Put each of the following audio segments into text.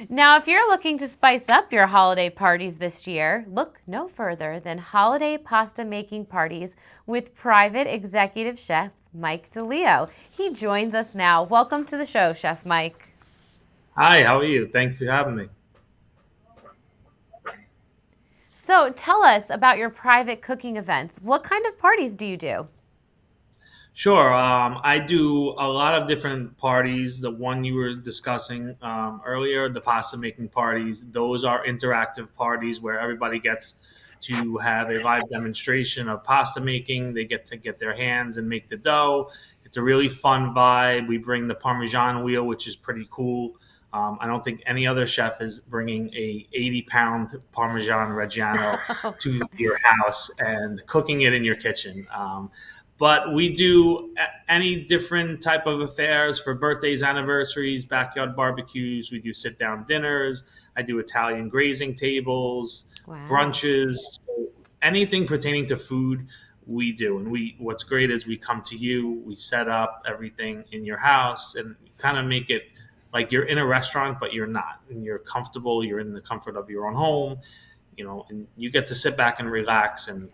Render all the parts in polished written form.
Now, if you're looking to spice up your holiday parties this year, look no further than holiday pasta making parties with private executive chef Mike DiLeo. He joins us now. Welcome to the show, Chef Mike. Hi, how are you? Thanks for having me. So, tell us about your private cooking events. What kind of parties do you do? Sure. I do a lot of different parties. The one you were discussing earlier, the pasta making parties, those are interactive parties where everybody gets to have a live demonstration of pasta making. They get to get their hands and make the dough. It's a really fun vibe. We bring the Parmesan wheel, which is pretty cool. I don't think any other chef is bringing a 80-pound Parmesan Reggiano to your house and cooking it in your kitchen. But we do any different type of affairs for birthdays, anniversaries, backyard barbecues. We do sit down dinners. I do Italian grazing tables, Wow. brunches, so anything pertaining to food. We do, and we. What's great is we come to you. We set up everything in your house and kind of make it like you're in a restaurant, but you're not, and you're comfortable. You're in the comfort of your own home, and you get to sit back and relax, and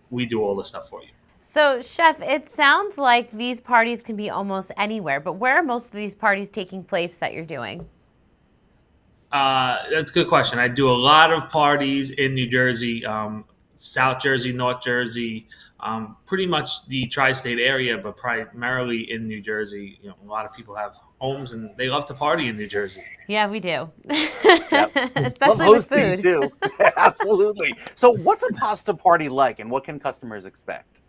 we do all the stuff for you. So, Chef, it sounds like these parties can be almost anywhere, but where are most of these parties taking place that you're doing? That's a good question. I do a lot of parties in New Jersey, South Jersey, North Jersey, pretty much the tri-state area, but primarily in New Jersey. A lot of people have homes and they love to party in New Jersey. Yeah, we do. Yep. Love Especially with hosting food. too. Absolutely. So, what's a pasta party like, and what can customers expect?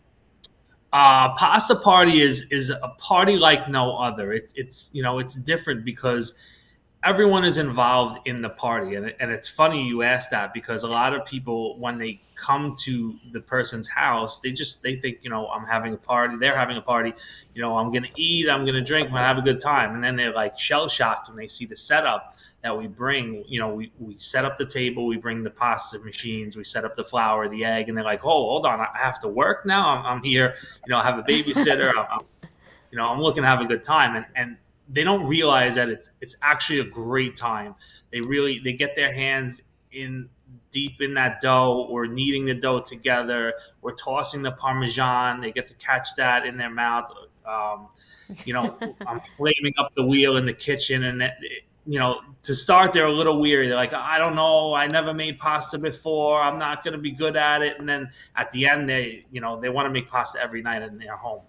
Pasta party is a party like no other. It's different because everyone is involved in the party, and it's funny you ask that because a lot of people when they come to the person's house they think I'm having a party, they're having a party, I'm gonna eat, I'm gonna drink, I'm gonna have a good time, and then they're like shell shocked when they see the setup that we bring. We set up the table, we bring the pasta machines, we set up the flour, the egg, and they're like, oh, hold on, I have to work now. I'm here, I have a babysitter. I'm looking to have a good time, and they don't realize that it's actually a great time. They get their hands in deep in that dough. We're kneading the dough together. We're tossing the parmesan. They get to catch that in their mouth. I'm flaming up the wheel in the kitchen, and to start, they're a little weary. They're like, I don't know, I never made pasta before. I'm not going to be good at it. And then at the end, they want to make pasta every night in their home.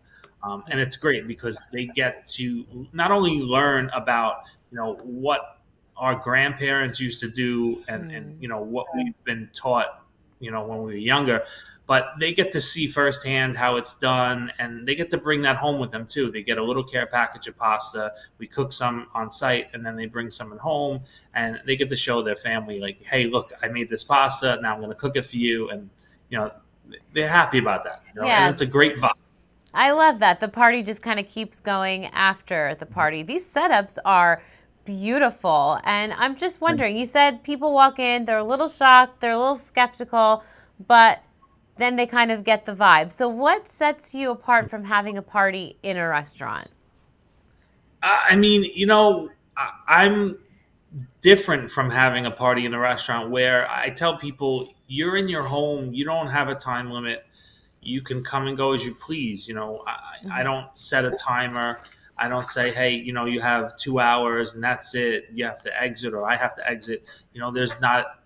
And it's great because they get to not only learn about what our grandparents used to do and what we've been taught when we were younger, but they get to see firsthand how it's done, and they get to bring that home with them too. They get a little care package of pasta. We cook some on site, and then they bring some at home, and they get to show their family like, hey, look, I made this pasta, now I'm going to cook it for you. And you know they're happy about that, and Yeah, it's a great vibe. I love that. The party just kind of keeps going after the party. These setups are beautiful. And I'm just wondering, you said people walk in, they're a little shocked, they're a little skeptical, but then they kind of get the vibe. So, what sets you apart from having a party in a restaurant? I mean, I'm different from having a party in a restaurant where I tell people you're in your home, you don't have a time limit, you can come and go as you please. I Mhm. don't set a timer. I don't say, hey, you have 2 hours and that's it. You have to exit or I have to exit. There's not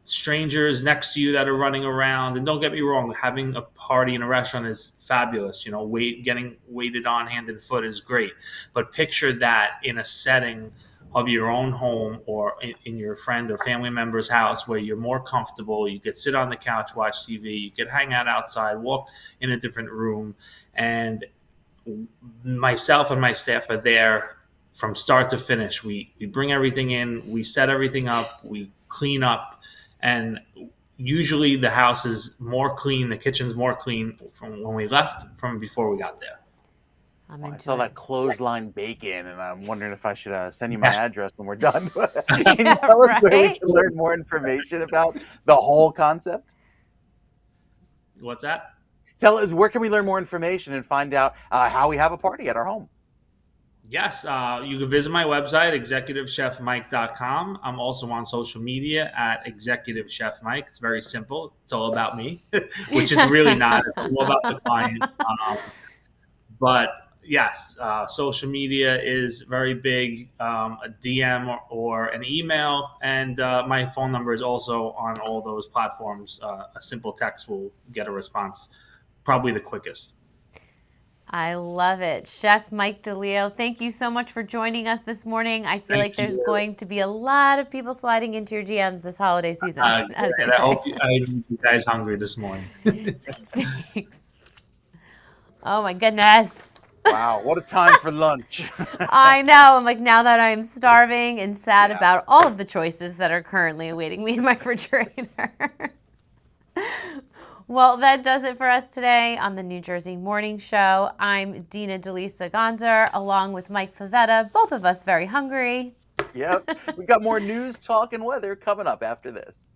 strangers next to you that are running around. And don't get me wrong, having a party in a restaurant is fabulous. Getting waited on hand and foot is great. But picture that in a setting of your own home or in your friend or family member's house where you're more comfortable. You could sit on the couch, watch TV. You could hang out outside, walk in a different room. And myself and my staff are there from start to finish. We bring everything in, we set everything up, we clean up, and usually the house is more clean, the kitchen's more clean from when we left from before we got there. I'm Oh, I into saw it. that clothesline bacon, and I'm wondering if I should send you my address when we're done. Can you tell us where we Right? can learn more information about the whole concept? What's that? Tell us where can we learn more information and find out how we have a party at our home? Yes, you can visit my website, executivechefmike.com. I'm also on social media at Executive Chef Mike. It's very simple. It's all about me, which it's really not. It's all about the client. But yes, social media is very big. A DM or an email, and my phone number is also on all those platforms. A simple text will get a response, probably the quickest. I love it. Chef Mike DiLeo, thank you so much for joining us this morning. I feel Thank like there's you. going to be a lot of people sliding into your DMs this holiday season, as they And I say. hope I made you guys hungry this morning. Thanks. Oh my goodness. Wow, what a time for lunch. I know. I'm like, now that I'm starving and sad Yeah. about all of the choices that are currently awaiting me in my refrigerator. Well, that does it for us today on the New Jersey Morning Show. I'm Dina Delisa Gonzer, along with Mike Favetta, both of us very hungry. Yep. We've got more news, talk, and weather coming up after this.